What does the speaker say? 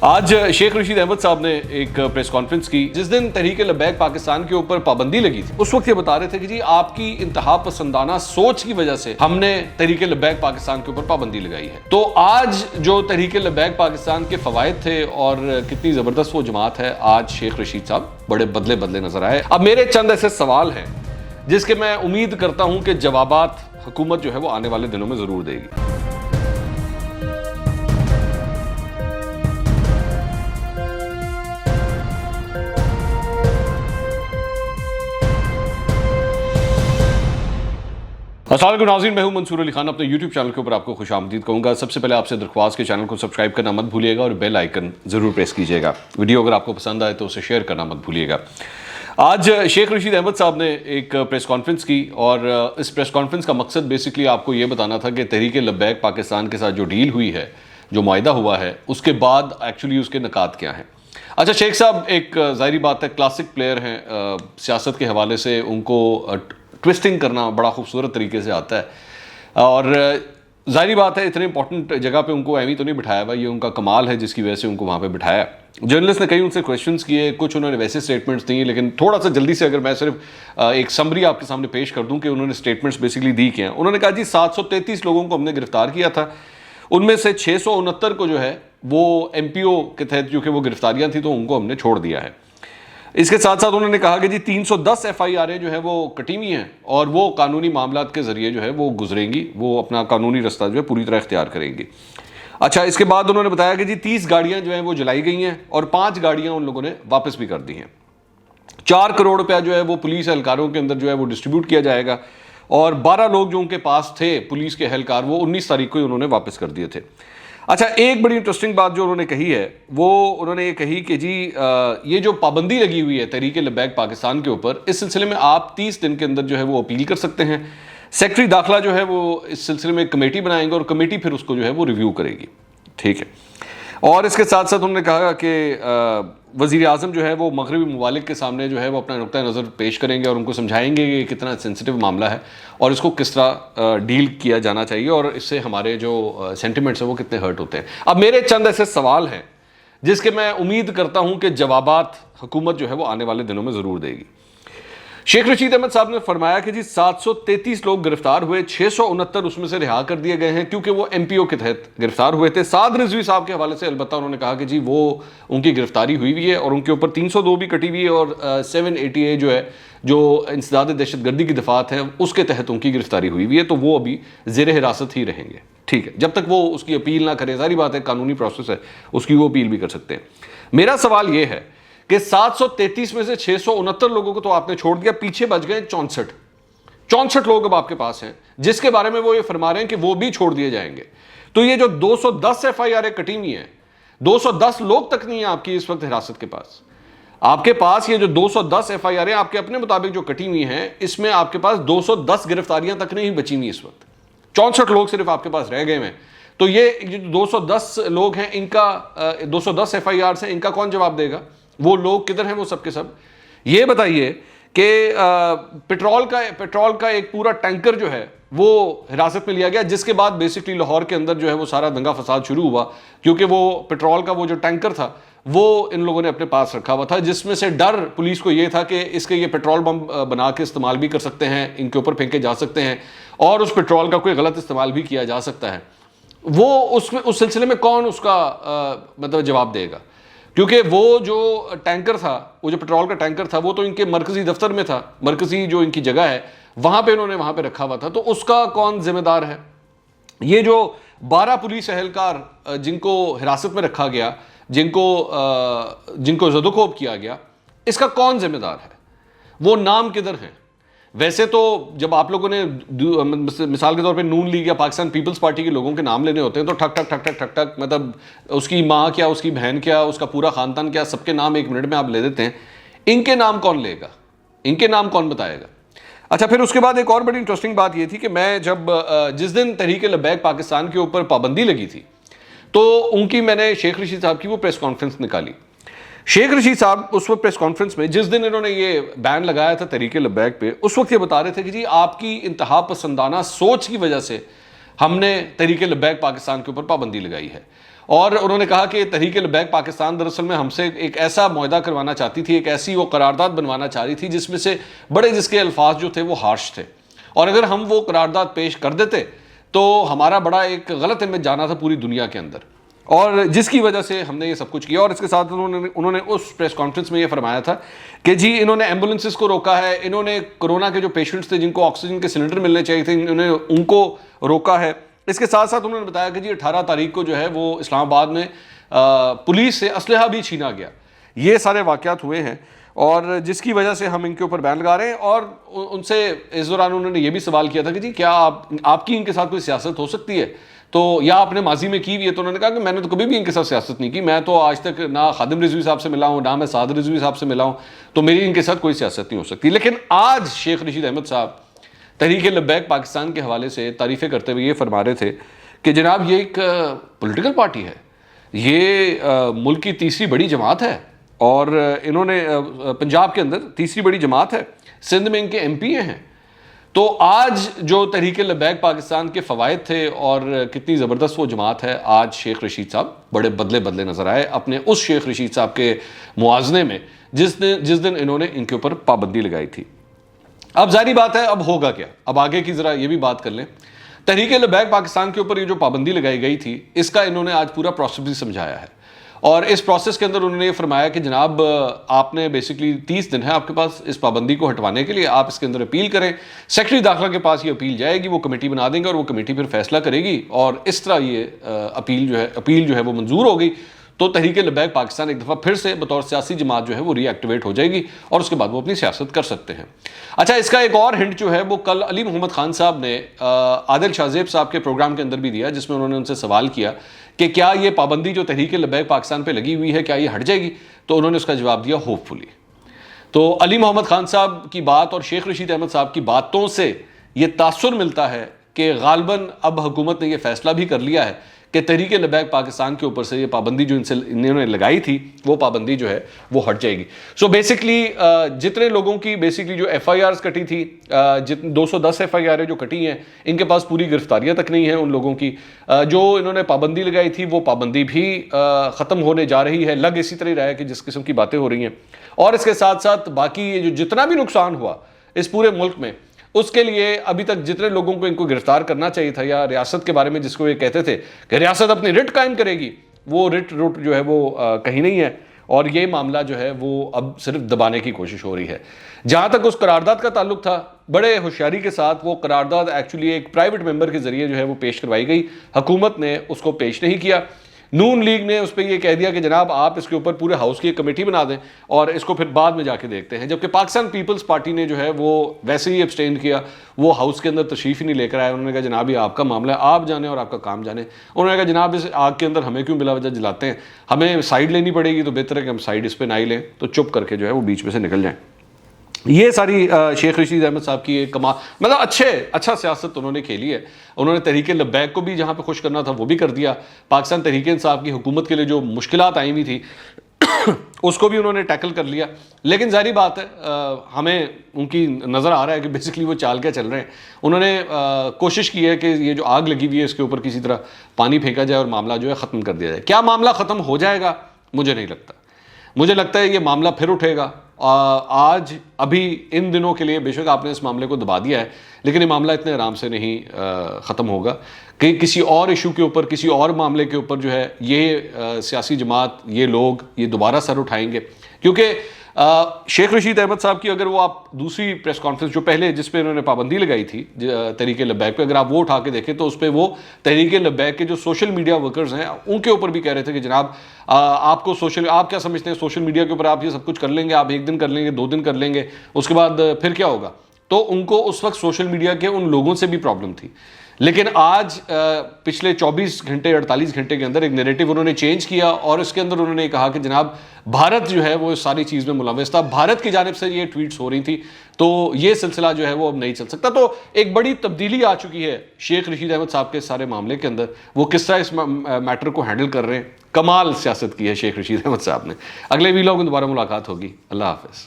آج شیخ رشید احمد صاحب نے ایک پریس کانفرنس کی جس دن تحریک لبیک پاکستان کے اوپر پابندی لگی تھی. اس وقت یہ بتا رہے تھے کہ جی آپ کی انتہا پسندانہ سوچ کی وجہ سے ہم نے تحریک لبیک پاکستان کے اوپر پابندی لگائی ہے. تو آج جو تحریک لبیک پاکستان کے فوائد تھے اور کتنی زبردست وہ جماعت ہے, آج شیخ رشید صاحب بڑے بدلے نظر آئے. اب میرے چند ایسے سوال ہیں جس کے میں امید کرتا ہوں کہ جوابات حکومت جو ہے وہ آنے والے دنوں میں ضرور دے گی. السلام علیکم ناظرین, میں ہوں منصور علی خان. اپنے یوٹیوب چینل کے اوپر آپ کو خوش آمدید کہوں گا. سب سے پہلے آپ سے درخواست کے چینل کو سبسکرائب کرنا مت بھولیے گا اور بیل آئیکن ضرور پریس کیجیے گا. ویڈیو اگر آپ کو پسند آئے تو اسے شیئر کرنا مت بھولیے گا. آج شیخ رشید احمد صاحب نے ایک پریس کانفرنس کی اور اس پریس کانفرنس کا مقصد بیسکلی آپ کو یہ بتانا تھا کہ تحریک لبیک پاکستان کے ساتھ جو ڈیل ہوئی ہے, جو معاہدہ ہوا ہے, اس کے بعد ایکچولی اس کے نکات کیا ہیں. اچھا, شیخ صاحب ایک ظاہری بات ہے کلاسک پلیئر ہیں, سیاست کے حوالے سے ان کو ٹوسٹنگ کرنا بڑا خوبصورت طریقے سے آتا ہے اور ظاہری بات ہے اتنے امپورٹنٹ جگہ پہ ان کو ایویں تو نہیں بٹھایا ہوا, یہ ان کا کمال ہے جس کی وجہ سے ان کو وہاں پہ بٹھایا. جرنلسٹ نے کئی ان سے کویشچنس کیے, کچھ انہوں نے ویسے سٹیٹمنٹس دی, لیکن تھوڑا سا جلدی سے اگر میں صرف ایک سمری آپ کے سامنے پیش کر دوں کہ انہوں نے سٹیٹمنٹس بیسکلی دی کیا ہیں. انہوں نے کہا جی 733 لوگوں کو ہم نے گرفتار کیا تھا, ان میں سے 669 کو جو ہے وہ ایم پی او کے تحت چونکہ وہ گرفتاریاں تھیں تو ان کو ہم نے چھوڑ دیا ہے. اس کے ساتھ ساتھ انہوں نے کہا کہ جی 310 ایف آئی آریں جو ہے وہ کٹی ہوئی ہیں اور وہ قانونی معاملات کے ذریعے جو ہے وہ گزریں گی, وہ اپنا قانونی رستہ جو ہے پوری طرح اختیار کریں گی. اچھا, اس کے بعد انہوں نے بتایا کہ جی 30 گاڑیاں جو ہیں وہ جلائی گئی ہیں اور 5 گاڑیاں ان لوگوں نے واپس بھی کر دی ہیں. 4 کروڑ روپیہ جو ہے وہ پولیس اہلکاروں کے اندر جو ہے وہ ڈسٹریبیوٹ کیا جائے گا اور 12 لوگ جو ان کے پاس تھے پولیس کے اہلکار وہ 19 تاریخ کو ہی انہوں نے واپس کر دیے تھے. اچھا, ایک بڑی انٹرسٹنگ بات جو انہوں نے کہی ہے وہ انہوں نے یہ کہی کہ جی یہ جو پابندی لگی ہوئی ہے تحریک لبیک پاکستان کے اوپر, اس سلسلے میں آپ 30 دن کے اندر جو ہے وہ اپیل کر سکتے ہیں. سیکرٹری داخلہ جو ہے وہ اس سلسلے میں ایک کمیٹی بنائیں گے اور کمیٹی پھر اس کو جو ہے وہ ریویو کرے گی. ٹھیک ہے. اور اس کے ساتھ ساتھ انہوں نے کہا کہ وزیر اعظم جو ہے وہ مغربی ممالک کے سامنے جو ہے وہ اپنا نقطہ نظر پیش کریں گے اور ان کو سمجھائیں گے کہ یہ کتنا سینسٹیو معاملہ ہے اور اس کو کس طرح ڈیل کیا جانا چاہیے اور اس سے ہمارے جو سینٹیمنٹس ہیں وہ کتنے ہرٹ ہوتے ہیں. اب میرے چند ایسے سوال ہیں جس کے میں امید کرتا ہوں کہ جوابات حکومت جو ہے وہ آنے والے دنوں میں ضرور دے گی. شیخ رشید احمد صاحب نے فرمایا کہ جی 733 لوگ گرفتار ہوئے, 669 اس میں سے رہا کر دیے گئے ہیں کیونکہ وہ ایم پی او کے تحت گرفتار ہوئے تھے. سعد رضوی صاحب کے حوالے سے البتہ انہوں نے کہا کہ جی وہ ان کی گرفتاری ہوئی ہے اور ان کے اوپر 302 بھی کٹی ہوئی ہے اور 780A جو ہے جو انسداد دہشت گردی کی دفعات ہے اس کے تحت ان کی گرفتاری ہوئی ہے, تو وہ ابھی زیر حراست ہی رہیں گے. ٹھیک ہے, جب تک وہ اس کی اپیل نہ کریں, ظاہری بات ہے قانونی پروسیس ہے, اس کی وہ اپیل بھی کر سکتے ہیں. میرا سوال یہ ہے کہ 733 میں سے 669 لوگوں کو تو آپ نے چھوڑ دیا, پیچھے بچ گئے 64 لوگ اب آپ کے پاس ہیں جس کے بارے میں وہ یہ فرما رہے ہیں کہ وہ بھی چھوڑ دیے جائیں گے. تو یہ جو 210 ایف آئی آریں کٹی ہوئی ہیں, 210 لوگ تک نہیں ہیں آپ کی اس وقت حراست کے پاس. آپ کے پاس یہ جو 210 ایف آئی آریں آپ کے اپنے مطابق جو کٹی ہوئی ہیں, اس میں آپ کے پاس 210 گرفتاریاں تک نہیں بچی ہوئی اس وقت, 64 لوگ صرف آپ کے پاس رہ گئے ہیں. تو یہ جو 210 لوگ ہیں ان کا 210 ایف آئی آر سے ان کا کون جواب دے گا؟ وہ لوگ کدھر ہیں وہ سب کے سب؟ یہ بتائیے کہ پیٹرول کا ایک پورا ٹینکر جو ہے وہ حراست میں لیا گیا, جس کے بعد بیسکلی لاہور کے اندر جو ہے وہ سارا دنگا فساد شروع ہوا کیونکہ وہ پیٹرول کا وہ جو ٹینکر تھا وہ ان لوگوں نے اپنے پاس رکھا ہوا تھا, جس میں سے ڈر پولیس کو یہ تھا کہ اس کے یہ پیٹرول بم بنا کے استعمال بھی کر سکتے ہیں, ان کے اوپر پھینکے جا سکتے ہیں اور اس پیٹرول کا کوئی غلط استعمال بھی کیا جا سکتا ہے. وہ اس سلسلے میں کون اس کا مطلب جواب دے گا؟ کیونکہ وہ جو ٹینکر تھا, وہ جو پیٹرول کا ٹینکر تھا, وہ تو ان کے مرکزی دفتر میں تھا, مرکزی جو ان کی جگہ ہے وہاں پہ انہوں نے وہاں پہ رکھا ہوا تھا, تو اس کا کون ذمہ دار ہے؟ یہ جو 12 پولیس اہلکار جن کو حراست میں رکھا گیا, جن کو زدوکوب کیا گیا, اس کا کون ذمہ دار ہے؟ وہ نام کدھر ہیں؟ ویسے تو جب آپ لوگوں نے مثال کے طور پہ نون لیگ یا پاکستان پیپلز پارٹی کے لوگوں کے نام لینے ہوتے ہیں تو ٹھک ٹھک ٹھک ٹھک ٹھک ٹھک مطلب اس کی ماں کیا, اس کی بہن کیا, اس کا پورا خاندان کیا, سب کے نام 1 منٹ میں آپ لے دیتے ہیں. ان کے نام کون لے گا؟ ان کے نام کون بتائے گا؟ اچھا, پھر اس کے بعد ایک اور بڑی انٹرسٹنگ بات یہ تھی کہ میں جس دن تحریک لبیک پاکستان کے اوپر پابندی لگی تھی تو ان کی میں نے شیخ رشید صاحب کی وہ پریس کانفرنس نکالی. شیخ رشید صاحب اس وقت پریس کانفرنس میں جس دن انہوں نے یہ بین لگایا تھا تحریک لبیک پہ, اس وقت یہ بتا رہے تھے کہ جی آپ کی انتہا پسندانہ سوچ کی وجہ سے ہم نے تحریک لبیک پاکستان کے اوپر پابندی لگائی ہے اور انہوں نے کہا کہ تحریک لبیک پاکستان دراصل میں ہم سے ایک ایسا معاہدہ کروانا چاہتی تھی, ایک ایسی وہ قرارداد بنوانا چاہ رہی تھی جس میں سے جس کے الفاظ جو تھے وہ ہارش تھے, اور اگر ہم وہ قرارداد پیش کر دیتے تو ہمارا بڑا ایک غلط امیج جانا تھا پوری دنیا کے اندر, اور جس کی وجہ سے ہم نے یہ سب کچھ کیا. اور اس کے ساتھ انہوں نے اس پریس کانفرنس میں یہ فرمایا تھا کہ جی انہوں نے ایمبولینسز کو روکا ہے, انہوں نے کورونا کے جو پیشنٹس تھے جن کو آکسیجن کے سلنڈر ملنے چاہیے تھے انہوں نے ان کو روکا ہے. اس کے ساتھ ساتھ انہوں نے بتایا کہ جی 18 تاریخ کو جو ہے وہ اسلام آباد میں پولیس سے اسلحہ بھی چھینا گیا. یہ سارے واقعات ہوئے ہیں اور جس کی وجہ سے ہم ان کے اوپر بین لگا رہے ہیں. اور ان سے اس دوران انہوں نے یہ بھی سوال کیا تھا کہ جی کیا آپ کی ان کے ساتھ کوئی سیاست ہو سکتی ہے, تو یا آپ نے ماضی میں کی ہوئی ہے؟ تو انہوں نے کہا کہ میں نے تو کبھی بھی ان کے ساتھ سیاست نہیں کی, میں تو آج تک نہ خادم رضوی صاحب سے ملا ہوں, نہ میں سعد رضوی صاحب سے ملا ہوں, تو میری ان کے ساتھ کوئی سیاست نہیں ہو سکتی. لیکن آج شیخ رشید احمد صاحب تحریک لبیک پاکستان کے حوالے سے تعریفیں کرتے ہوئے یہ فرما رہے تھے کہ جناب یہ ایک پولیٹیکل پارٹی ہے, یہ ملک کی تیسری بڑی جماعت ہے, اور انہوں نے پنجاب کے اندر تیسری بڑی جماعت ہے, سندھ میں ان کے ایم پی ہیں. تو آج جو تحریک لبیک پاکستان کے فوائد تھے اور کتنی زبردست وہ جماعت ہے, آج شیخ رشید صاحب بڑے بدلے نظر آئے اپنے اس شیخ رشید صاحب کے موازنے میں جس دن انہوں نے ان کے اوپر پابندی لگائی تھی. اب ظاہری بات ہے اب ہوگا کیا, اب آگے کی ذرا یہ بھی بات کر لیں. تحریک لبیک پاکستان کے اوپر یہ جو پابندی لگائی گئی تھی اس کا انہوں نے آج پورا پروسیس بھی سمجھایا ہے, اور اس پروسیس کے اندر انہوں نے یہ فرمایا کہ جناب آپ نے بیسکلی 30 دن ہے آپ کے پاس اس پابندی کو ہٹوانے کے لیے, آپ اس کے اندر اپیل کریں, سیکرٹری داخلہ کے پاس یہ اپیل جائے گی, وہ کمیٹی بنا دیں گے اور وہ کمیٹی پھر فیصلہ کرے گی, اور اس طرح یہ اپیل جو ہے وہ منظور ہوگی تو تحریک لبیک پاکستان ایک دفعہ پھر سے بطور سیاسی جماعت جو ہے وہ ری ایکٹیویٹ ہو جائے گی, اور اس کے بعد وہ اپنی سیاست کر سکتے ہیں. اچھا, اس کا ایک اور ہنٹ جو ہے وہ کل علی محمد خان صاحب نے عادل شاہ زیب صاحب کے پروگرام کے اندر بھی دیا, جس میں انہوں نے ان سے سوال کیا کہ کیا یہ پابندی جو تحریک لبیک پاکستان پہ لگی ہوئی ہے کیا یہ ہٹ جائے گی, تو انہوں نے اس کا جواب دیا ہوپ فلی. تو علی محمد خان صاحب کی بات اور شیخ رشید احمد صاحب کی باتوں سے یہ تاثر ملتا ہے کہ غالباً اب حکومت نے یہ فیصلہ بھی کر لیا ہے کہ تحریک لبیک پاکستان کے اوپر سے یہ پابندی جو انہوں نے لگائی تھی وہ پابندی جو ہے وہ ہٹ جائے گی. سو بیسکلی جتنے لوگوں کی بیسکلی جو ایف آئی آرز کٹی تھی, 210 ایف آئی آر جو کٹی ہیں, ان کے پاس پوری گرفتاریاں تک نہیں ہیں ان لوگوں کی. جو انہوں نے پابندی لگائی تھی وہ پابندی بھی ختم ہونے جا رہی ہے, لگ اسی طرح رہا ہے کہ جس قسم کی باتیں ہو رہی ہیں. اور اس کے ساتھ ساتھ باقی یہ جو جتنا بھی نقصان ہوا اس پورے ملک میں, اس کے لیے ابھی تک جتنے لوگوں کو ان کو گرفتار کرنا چاہیے تھا, یا ریاست کے بارے میں جس کو یہ کہتے تھے کہ ریاست اپنی رٹ قائم کرے گی, وہ رٹ جو ہے وہ کہیں نہیں ہے, اور یہ معاملہ جو ہے وہ اب صرف دبانے کی کوشش ہو رہی ہے. جہاں تک اس قرارداد کا تعلق تھا, بڑے ہوشیاری کے ساتھ وہ قرارداد ایکچولی ایک پرائیویٹ ممبر کے ذریعے جو ہے وہ پیش کروائی گئی, حکومت نے اس کو پیش نہیں کیا. نون لیگ نے اس پہ یہ کہہ دیا کہ جناب آپ اس کے اوپر پورے ہاؤس کی ایک کمیٹی بنا دیں اور اس کو پھر بعد میں جا کے دیکھتے ہیں, جبکہ پاکستان پیپلز پارٹی نے جو ہے وہ ویسے ہی ابسٹین کیا, وہ ہاؤس کے اندر تشریف ہی نہیں لے کر آئے. انہوں نے کہا جناب یہ آپ کا معاملہ ہے, آپ جانیں اور آپ کا کام جانیں. انہوں نے کہا جناب اس آگ کے اندر ہمیں کیوں بلا وجہ جلاتے ہیں, ہمیں سائیڈ لینی پڑے گی تو بہتر ہے کہ ہم سائیڈ اس پہ نہ ہی لیں, تو چپ کر کے جو ہے وہ بیچ میں سے نکل جائیں. یہ ساری شیخ رشید احمد صاحب کی ایک مطلب اچھا سیاست انہوں نے کھیلی ہے. انہوں نے تحریک لبیک کو بھی جہاں پہ خوش کرنا تھا وہ بھی کر دیا, پاکستان تحریک انصاف کی حکومت کے لیے جو مشکلات آئی ہوئی تھی اس کو بھی انہوں نے ٹیکل کر لیا. لیکن ظاہری بات ہے ہمیں ان کی نظر آ رہا ہے کہ بیسکلی وہ چال کیا چل رہے ہیں. انہوں نے کوشش کی ہے کہ یہ جو آگ لگی ہوئی ہے اس کے اوپر کسی طرح پانی پھینکا جائے اور معاملہ جو ہے ختم کر دیا جائے. کیا معاملہ ختم ہو جائے گا مجھے نہیں لگتا. مجھے لگتا ہے یہ معاملہ پھر اٹھے گا. آج ابھی ان دنوں کے لیے بے شک آپ نے اس معاملے کو دبا دیا ہے, لیکن یہ معاملہ اتنے آرام سے نہیں ختم ہوگا کہ کسی اور ایشو کے اوپر, کسی اور معاملے کے اوپر جو ہے یہ سیاسی جماعت, یہ لوگ یہ دوبارہ سر اٹھائیں گے. کیونکہ شیخ رشید احمد صاحب کی اگر وہ آپ دوسری پریس کانفرنس جو پہلے جس پہ انہوں نے پابندی لگائی تھی تحریک لبیک پہ, اگر آپ وہ اٹھا کے دیکھیں تو اس پہ وہ تحریک لبیک کے جو سوشل میڈیا ورکرز ہیں ان کے اوپر بھی کہہ رہے تھے کہ جناب آپ کیا سمجھتے ہیں سوشل میڈیا کے اوپر آپ یہ سب کچھ کر لیں گے, آپ 1 دن کر لیں گے, 2 دن کر لیں گے, اس کے بعد پھر کیا ہوگا. تو ان کو اس وقت سوشل میڈیا کے ان لوگوں سے بھی پرابلم تھی. لیکن آج پچھلے 24 گھنٹے 48 گھنٹے کے اندر ایک نیریٹو انہوں نے چینج کیا, اور اس کے اندر انہوں نے کہا کہ جناب بھارت جو ہے وہ اس ساری چیز میں ملوث تھا, بھارت کی جانب سے یہ ٹویٹس ہو رہی تھی, تو یہ سلسلہ جو ہے وہ اب نہیں چل سکتا. تو ایک بڑی تبدیلی آ چکی ہے شیخ رشید احمد صاحب کے سارے معاملے کے اندر. وہ کس طرح اس میٹر کو ہینڈل کر رہے ہیں, کمال سیاست کی ہے شیخ رشید احمد صاحب نے. اگلے ویلاگ میں دوبارہ ملاقات ہوگی. اللہ حافظ.